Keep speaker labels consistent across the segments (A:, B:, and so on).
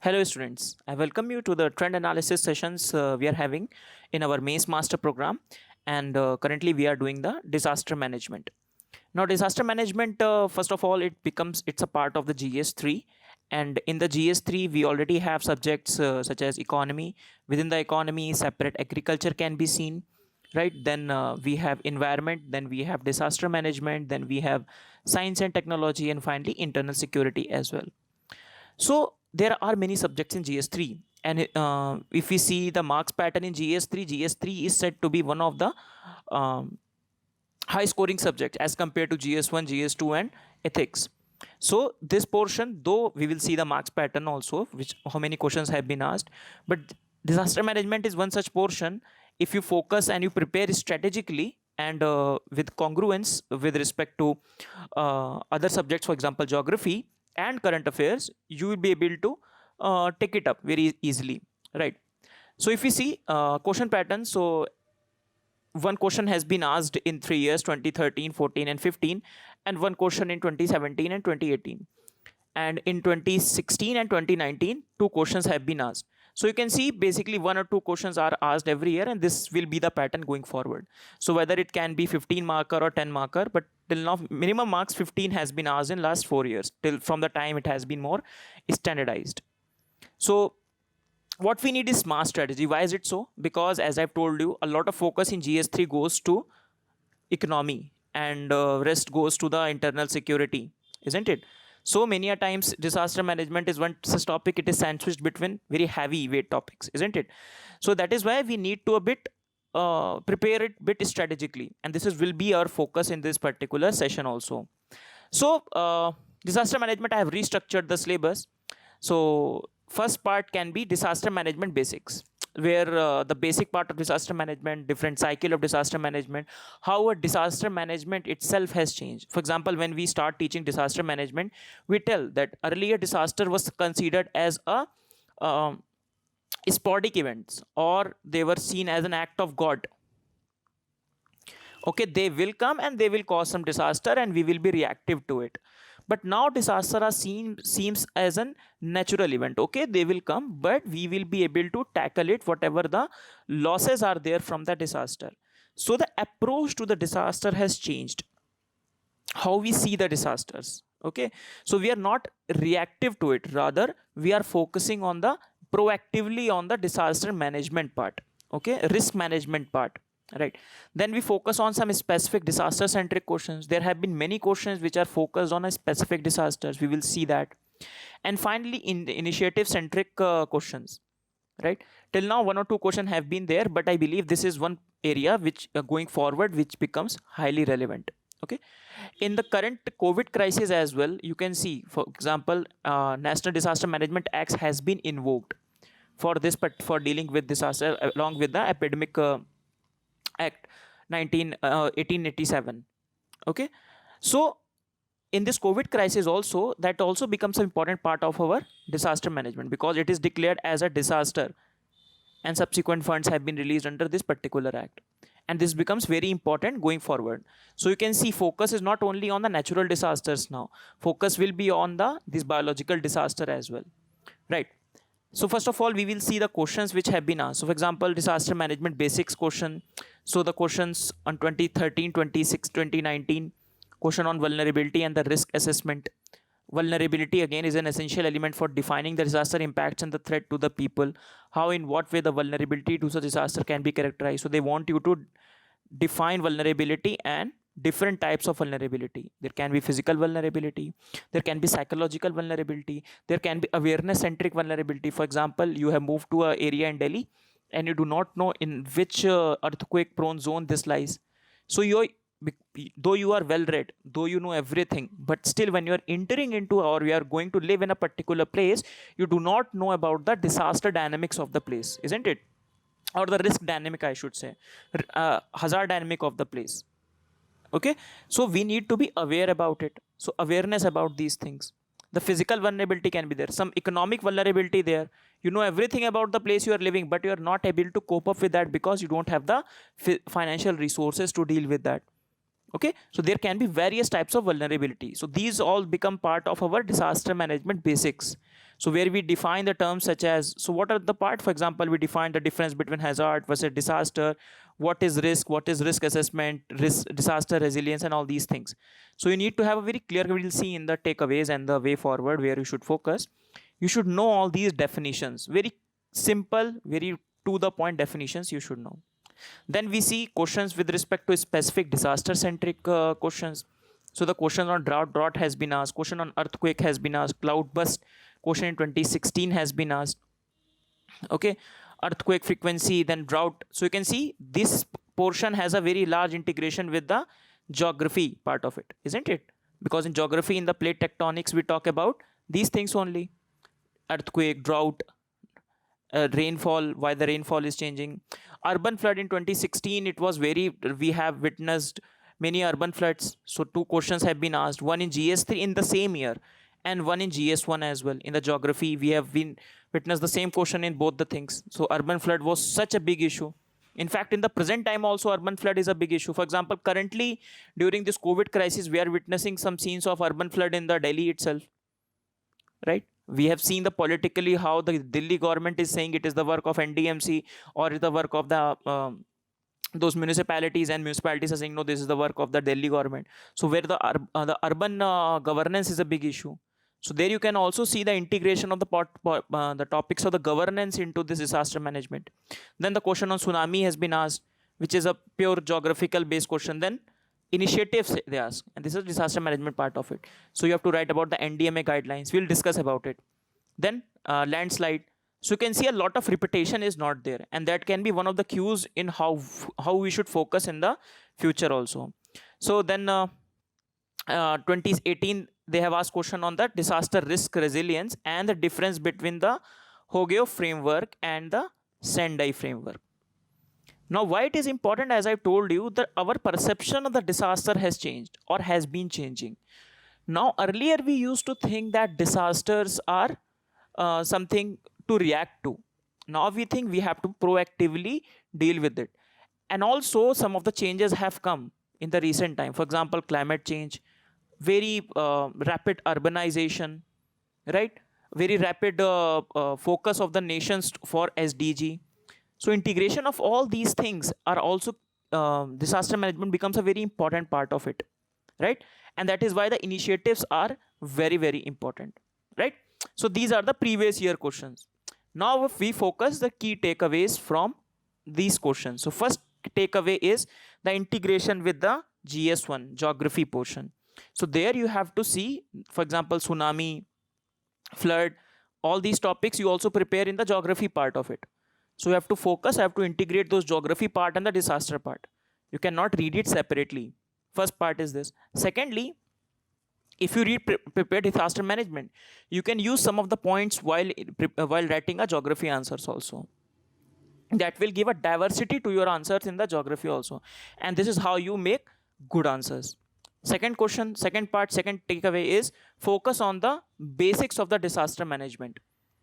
A: Hello, students. I welcome you to the trend analysis sessions we are having in our Maze Master program. And currently, we are doing the disaster management. Now, disaster management, first of all, it's a part of the GS3. And in the GS3, we already have subjects such as economy. Within the economy, separate agriculture can be seen, right? Then we have environment, then we have disaster management, then we have science and technology, and finally, internal security as well. So there are many subjects in GS3, and if we see the marks pattern in GS3, GS3 is said to be one of the um, high scoring subjects as compared to GS1, GS2, and ethics. So this portion, though we will see the marks pattern also, which how many questions have been asked, but disaster management is one such portion. If you focus and you prepare strategically and with congruence with respect to other subjects, for example, geography and current affairs, you will be able to take it up very easily, right? So if we see question pattern, so one question has been asked in 3 years, 2013, 14, and 15, and one question in 2017 and 2018. And in 2016 and 2019, two questions have been asked. So you can see basically one or two questions are asked every year, and this will be the pattern going forward. So whether it can be 15 marker or 10 marker, but till now minimum marks 15 has been asked in last 4 years, till from the time it has been more standardized. So what we need is smart strategy. Why is it so? Because as I've told you, a lot of focus in GS3 goes to economy, and rest goes to the internal security, isn't it? So many a times disaster management is one such topic, it is sandwiched between very heavy weight topics, isn't it? So that is why we need to a bit prepare it bit strategically, and this is will be our focus in this particular session also. So disaster management, I have restructured the syllabus. So first part can be disaster management basics, where the basic part of disaster management, different cycle of disaster management, how a disaster management itself has changed. For example, when we start teaching disaster management, we tell that earlier disaster was considered as a um, sporadic events, or they were seen as an act of god. Okay, they will come and they will cause some disaster and we will be reactive to it. But now disaster are seen seems as a natural event. Okay, they will come, but we will be able to tackle it whatever the losses are there from the disaster. So the approach to the disaster has changed, how we see the disasters. Okay, so we are not reactive to it, rather we are focusing on the proactively on the disaster management part. Okay, risk management part, right? Then we focus on some specific disaster centric questions. There have been many questions which are focused on a specific disasters, we will see that. And finally, in the initiative centric questions, right? Till now one or two questions have been there, but I believe this is one area which going forward which becomes highly relevant. Okay, in the current COVID crisis as well, you can see, for example, National Disaster Management Act has been invoked for this, but for dealing with disaster along with the epidemic act 1887. Okay, so in this COVID crisis also, that also becomes an important part of our disaster management, because it is declared as a disaster and subsequent funds have been released under this particular act, and this becomes very important going forward. So you can see focus is not only on the natural disasters now, focus will be on the this biological disaster as well, right? So first of all, we will see the questions which have been asked. So for example, disaster management basics question. So the questions on 2013, 26, 2019, question on vulnerability and the risk assessment. Vulnerability again is an essential element for defining the disaster impacts and the threat to the people. How, in what way the vulnerability to such disaster can be characterized. So they want you to define vulnerability and different types of vulnerability. There can be physical vulnerability, there can be psychological vulnerability, there can be awareness centric vulnerability. For example, you have moved to an area in Delhi and you do not know in which earthquake prone zone this lies. So you, though you are well read, though you know everything, but still when you are entering into or you are going to live in a particular place, you do not know about the disaster dynamics of the place, isn't it? Or the risk dynamic, I should say, hazard dynamic of the place. Okay, so we need to be aware about it. So awareness about these things. The physical vulnerability can be there, some economic vulnerability there. You know everything about the place you are living, but you are not able to cope up with that because you don't have the financial resources to deal with that. Okay, so there can be various types of vulnerability. So these all become part of our disaster management basics. So where we define the terms such as, so what are the part? For example, we define the difference between hazard versus disaster, what is risk assessment, risk, disaster resilience, and all these things. So you need to have a very clear, we'll see in the takeaways and the way forward where you should focus. You should know all these definitions, very simple, very to the point definitions you should know. Then we see questions with respect to specific disaster centric questions. So the question on drought has been asked, question on earthquake has been asked, cloud burst question in 2016 has been asked. Okay, earthquake frequency, then drought. So you can see this portion has a very large integration with the geography part of it, isn't it? Because in geography, in the plate tectonics, we talk about these things only: earthquake, drought, rainfall, why the rainfall is changing. Urban flood in 2016, it was very, we have witnessed many urban floods. So two questions have been asked, one in GS3 in the same year and one in GS1 as well. In the geography, we have been witnessed the same question in both the things. So urban flood was such a big issue. In fact, in the present time also, urban flood is a big issue. For example, currently during this COVID crisis, we are witnessing some scenes of urban flood in the Delhi itself, right? We have seen the politically how the Delhi government is saying it is the work of NDMC or the work of the those municipalities, and municipalities are saying no, this is the work of the Delhi government. So where the urban governance is a big issue. So there you can also see the integration of the topics of the governance into this disaster management. Then the question on tsunami has been asked, which is a pure geographical based question. Then initiatives they ask, and this is disaster management part of it. So you have to write about the NDMA guidelines. We'll discuss about it. Then landslide. So you can see a lot of repetition is not there, and that can be one of the cues in how we should focus in the future also. So then 2018 they have asked question on the disaster risk resilience and the difference between the Hogeo framework and the Sendai framework. Now, why it is important, as I told you, that our perception of the disaster has changed or has been changing. Now, earlier we used to think that disasters are something to react to. Now we think we have to proactively deal with it. And also some of the changes have come in the recent time. For example, climate change, very rapid urbanization, right? Very rapid focus of the nations for SDG. So integration of all these things are also, disaster management becomes a very important part of it, right? And that is why the initiatives are very, very important, right? So these are the previous year questions. Now if we focus the key takeaways from these questions. So first takeaway is the integration with the GS1 geography portion. So there you have to see, for example, tsunami, flood, all these topics you also prepare in the geography part of it. So you have to focus, you have to integrate those geography part and the disaster part. You cannot read it separately. First part is this. Secondly, if you read prepared disaster management, you can use some of the points while writing a geography answers also. That will give a diversity to your answers in the geography also. And this is how you make good answers. Second question, second part, second takeaway is focus on the basics of the disaster management.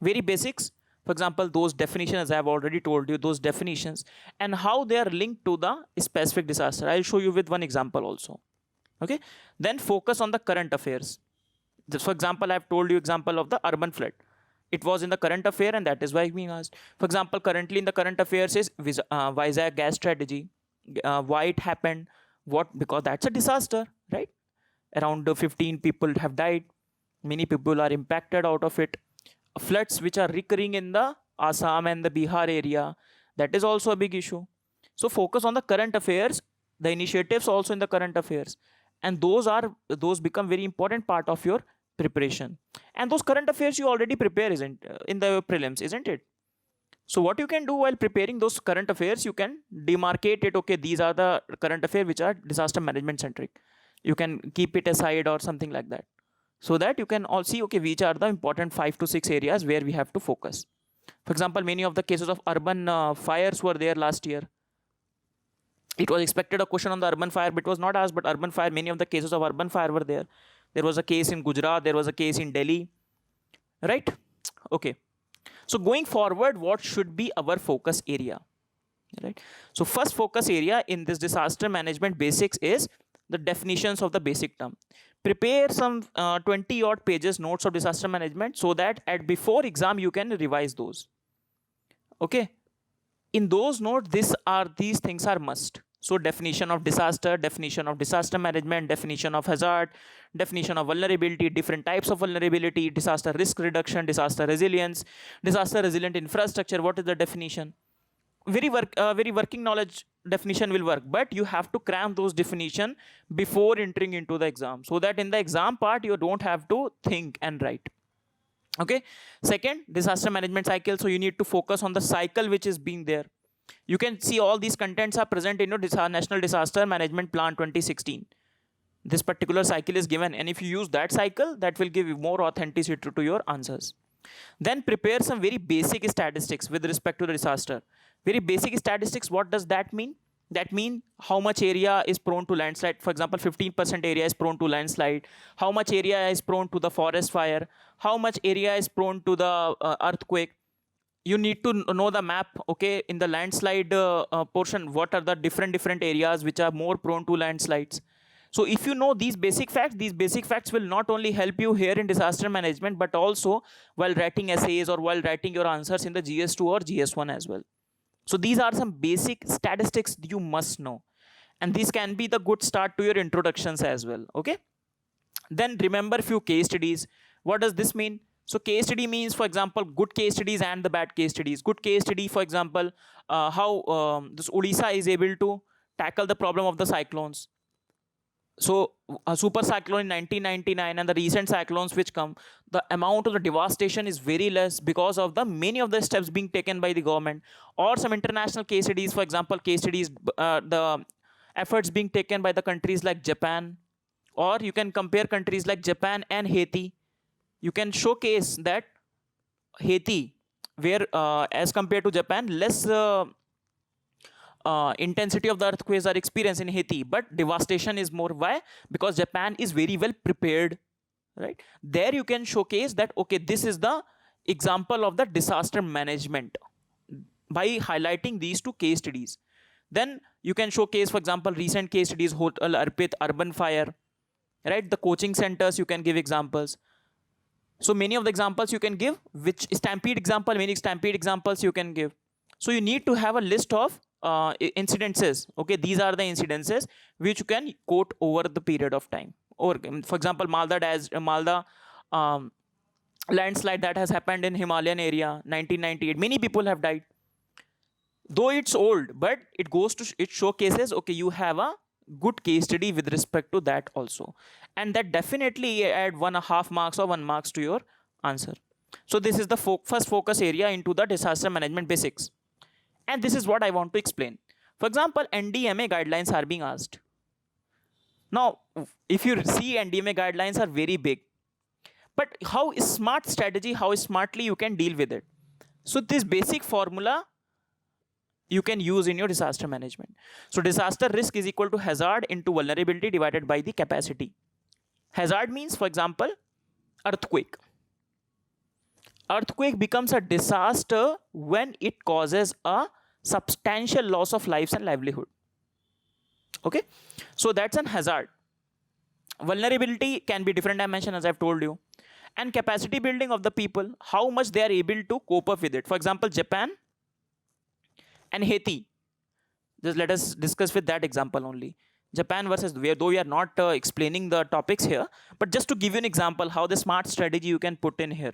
A: Very basics. For example, those definitions, as I have already told you, those definitions and how they are linked to the specific disaster. I'll show you with one example also. Okay. Then focus on the current affairs. Just for example, I've told you example of the urban flood. It was in the current affair, and that is why being asked. For example, currently in the current affairs is Vizag gas strategy. Why it happened? What? Because that's a disaster, right? Around 15 people have died. Many people are impacted out of it. Floods which are recurring in the Assam and the Bihar area, that is also a big issue. So focus on the current affairs, the initiatives also in the current affairs, and those become very important part of your preparation. And those current affairs you already prepare, isn't in the prelims, isn't it? So what you can do while preparing those current affairs, you can demarcate it. Okay, these are the current affairs which are disaster management centric. You can keep it aside or something like that, so that you can all see, okay, which are the important 5 to 6 areas where we have to focus. For example, many of the cases of urban fires were there last year. It was expected a question on the urban fire, but it was not asked. But urban fire, many of the cases of urban fire were there. There was a case in Gujarat, there was a case in Delhi, right? Okay. So going forward, what should be our focus area, right? So first focus area in this disaster management basics is the definitions of the basic term. Prepare some 20 odd pages notes of disaster management so that at before exam you can revise those. Okay, in those notes these things are must. So definition of disaster management, definition of hazard, definition of vulnerability, different types of vulnerability, disaster risk reduction, disaster resilience, disaster resilient infrastructure, what is the definition. Very working knowledge definition will work, but you have to cram those definition before entering into the exam, so that in the exam part you don't have to think and write. Okay, second, disaster management cycle. So you need to focus on the cycle which is being there. You can see all these contents are present in your National Disaster Management Plan 2016. This particular cycle is given, and if you use that cycle, that will give you more authenticity to your answers. Then prepare some very basic statistics with respect to the disaster. Very basic statistics, what does that mean? That means how much area is prone to landslide. For example, 15% area is prone to landslide. How much area is prone to the forest fire? How much area is prone to the earthquake? You need to know the map. Okay, in the landslide portion, what are the different areas which are more prone to landslides? So if you know these basic facts will not only help you here in disaster management, but also while writing essays or while writing your answers in the GS2 or GS1 as well. So these are some basic statistics you must know, and these can be the good start to your introductions as well. Okay, then remember few case studies. What does this mean? So case study means, for example, good case studies and the bad case studies. Good case study, for example, how this Odisha is able to tackle the problem of the cyclones. So a super cyclone in 1999 and the recent cyclones which come, the amount of the devastation is very less because of the many of the steps being taken by the government. Or some international case studies, for example, case studies, the efforts being taken by the countries like Japan, or you can compare countries like Japan and Haiti. You can showcase that Haiti, where as compared to Japan, less intensity of the earthquakes are experienced in Haiti, but devastation is more. Why? Because Japan is very well prepared, right? There you can showcase that, okay, this is the example of the disaster management by highlighting these two case studies. Then you can showcase, for example, recent case studies, Hotel Arpit, urban fire, right? The coaching centers, you can give examples. So many of the examples you can give, which Stampede example, many Stampede examples you can give. So you need to have a list of incidences. Okay, these are the incidences which you can quote over the period of time. Or for example, Malda landslide that has happened in Himalayan area 1998. Many people have died. Though it's old, but it showcases, okay, you have a good case study with respect to that also, and that definitely add 1.5 marks or 1 marks to your answer. So this is the first focus area into the disaster management basics. And this is what I want to explain. For example, NDMA guidelines are being asked. Now, if you see, NDMA guidelines are very big. But how smart strategy, how smartly you can deal with it. So this basic formula you can use in your disaster management. So disaster risk is equal to hazard into vulnerability divided by the capacity. Hazard means, for example, earthquake. Earthquake becomes a disaster when it causes a substantial loss of lives and livelihood. Okay, so that's an hazard. Vulnerability can be different dimension, as I've told you, and capacity building of the people, how much they are able to cope up with it. For example, Japan and Haiti. Just let us discuss with that example only. Japan versus, though we are not explaining the topics here, but just to give you an example how the smart strategy you can put in here.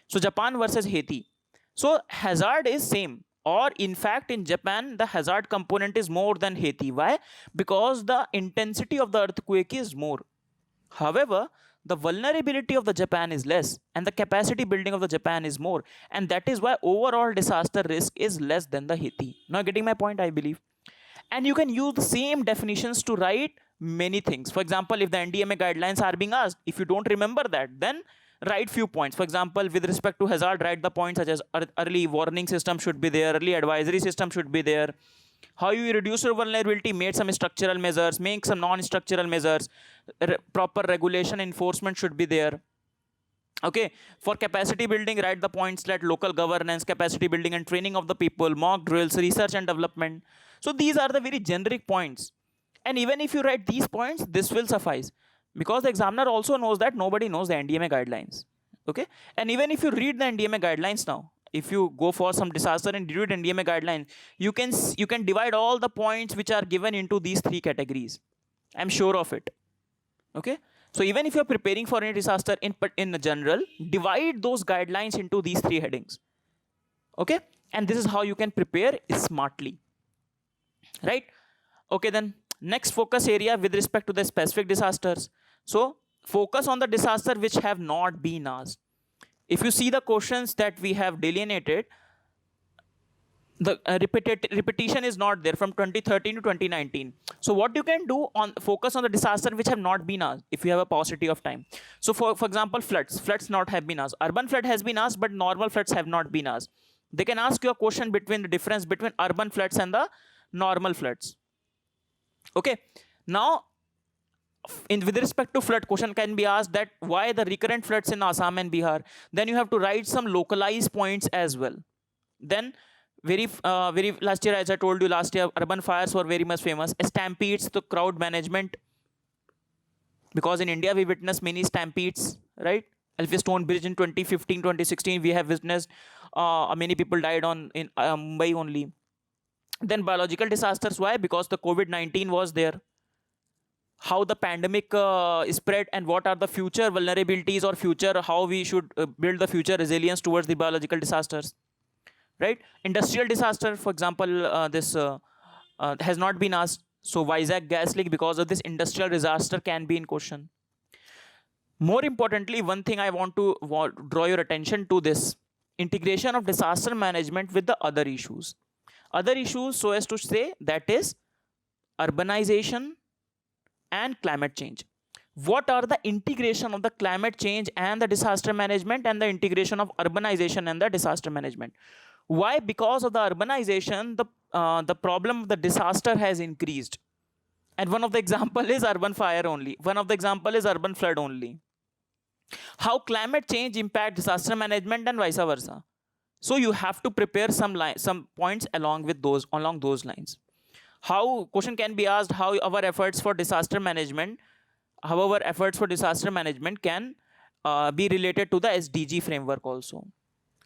A: So Japan versus Haiti. So hazard is same, or in fact in Japan the hazard component is more than Haiti. Why? Because the intensity of the earthquake is more. However, the vulnerability of the Japan is less and the capacity building of the Japan is more, and that is why overall disaster risk is less than the Haiti. Now getting my point, I believe. And you can use the same definitions to write many things. For example, if the NDMA guidelines are being asked, if you don't remember that, then write few points. For example, with respect to hazard, write the points such as early warning system should be there, early advisory system should be there. How you reduce your vulnerability, made some structural measures, make some non-structural measures, proper regulation enforcement should be there. Okay, for capacity building, write the points that local governance, capacity building and training of the people, mock drills, research and development. So these are the very generic points. And even if you write these points, this will suffice. because the examiner also knows that nobody knows the NDMA guidelines. Okay, and even if you read the NDMA guidelines now, if you go for some disaster and read NDMA guidelines, you can divide all the points which are given into these three categories. I'm sure of it. Okay, so even if you're preparing for any disaster in general, divide those guidelines into these three headings. Okay, and this is how you can prepare smartly, right? Okay, then next focus area with respect to the specific disasters. So focus on the disaster which have not been asked. If you see the questions that we have delineated, the repetition is not there from 2013 to 2019. So what you can do on focus on the disaster which have not been asked if you have a paucity of time. So for example, floods not have been asked. Urban flood has been asked, but normal floods have not been asked. They can ask you a question between the difference between urban floods and the normal floods. Okay, now with respect to flood, question can be asked that why the recurrent floods in Assam and Bihar. Then you have to write some localized points as well. Then very last year, as I told you last year, urban fires were very much famous. Stampedes, the crowd management, because in India we witnessed many stampedes, right? Elphinstone Bridge in 2015, 2016, we have witnessed many people died in Mumbai only. Then biological disasters, why? Because the COVID-19 was there. How the pandemic spread and what are the future vulnerabilities or future, how we should build the future resilience towards the biological disasters, right? Industrial disaster, for example, this has not been asked. So Vizag gas leak, because of this industrial disaster, can be in question. More importantly, one thing I want to draw your attention to this integration of disaster management with the other issues. Other issues, so as to say, that is urbanization and climate change. What are the integration of the climate change and the disaster management, and the integration of urbanization and the disaster management? Why? Because of the urbanization, the problem of the disaster has increased. And one of the example is urban fire only. One of the example is urban flood only. How climate change impact disaster management and vice versa. So you have to prepare some points along those lines. How question can be asked, how our efforts for disaster management, can be related to the SDG framework also.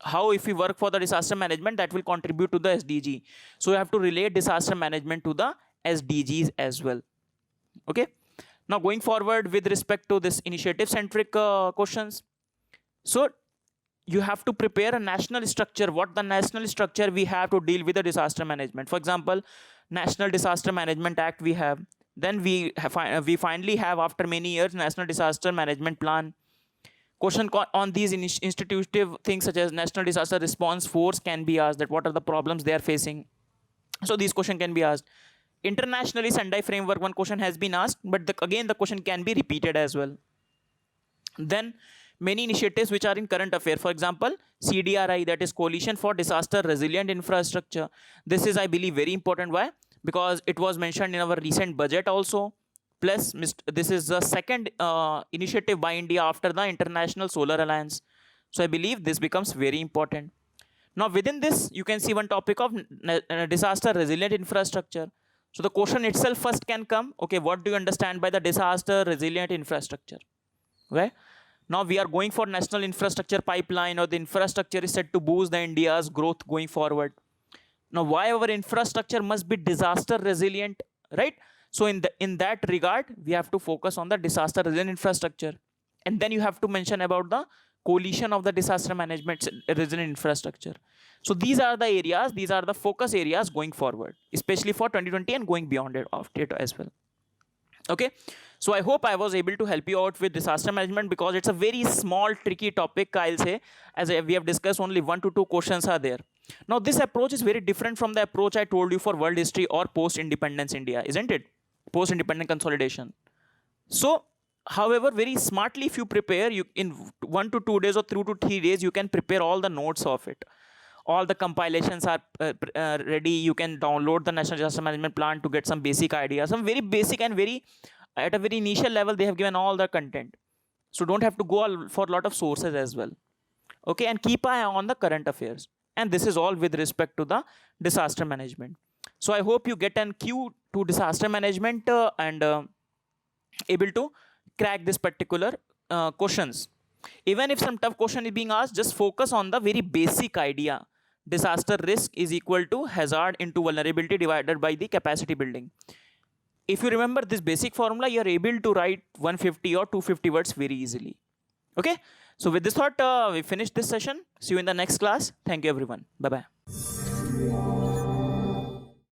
A: How if we work for the disaster management, that will contribute to the SDG. So you have to relate disaster management to the SDGs as well. Okay. Now going forward with respect to this initiative centric questions. So you have to prepare a national structure. What the national structure we have to deal with the disaster management? For example, National Disaster Management Act we have. Then we finally have, after many years, National Disaster Management Plan. Question on these institutive things such as National Disaster Response Force can be asked, that what are the problems they are facing. So these question can be asked. Internationally, Sendai framework, one question has been asked, but again the question can be repeated as well. Then many initiatives which are in current affair. For example, CDRI, that is Coalition for Disaster Resilient Infrastructure. This is, I believe, very important. Why? Because it was mentioned in our recent budget also. Plus, this is the second initiative by India after the International Solar Alliance. So I believe this becomes very important. Now within this, you can see one topic of disaster resilient infrastructure. So the question itself first can come, okay, what do you understand by the disaster resilient infrastructure? Okay. Now we are going for national infrastructure pipeline, or the infrastructure is set to boost the India's growth going forward. Now why our infrastructure must be disaster resilient, right? So in that regard, we have to focus on the disaster resilient infrastructure. And then you have to mention about the coalition of the disaster management resilient infrastructure. So these are the areas, these are the focus areas going forward, especially for 2020 and going beyond it after it as well. Okay. So I hope I was able to help you out with disaster management, because it's a very small, tricky topic, I'll say. As we have discussed, only 1 to 2 questions are there. Now, this approach is very different from the approach I told you for world history or post-independence India, isn't it? Post-independent consolidation. So, however, very smartly, if you prepare, you in 1 to 2 days or 2 to 3 days, you can prepare all the notes of it. All the compilations are ready. You can download the National Disaster Management Plan to get some basic ideas. Some very basic and at a very initial level, they have given all the content. So don't have to go for a lot of sources as well. Okay, and keep an eye on the current affairs. And this is all with respect to the disaster management. So I hope you get an cue to disaster management and able to crack this particular questions. Even if some tough question is being asked, just focus on the very basic idea. Disaster risk is equal to hazard into vulnerability divided by the capacity building. If you remember this basic formula, you are able to write 150 or 250 words very easily. Okay, so with this thought, we finish this session. See you in the next class. Thank you everyone. Bye bye.